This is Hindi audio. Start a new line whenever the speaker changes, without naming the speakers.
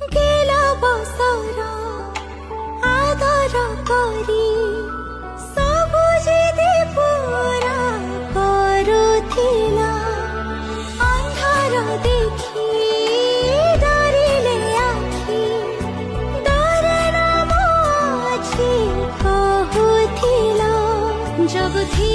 गेल बसर आदर करी सबु जिदी पूरा करुथिला अंधार देखी डरिले आखि डरे नाम अछि कहुथिला जब थी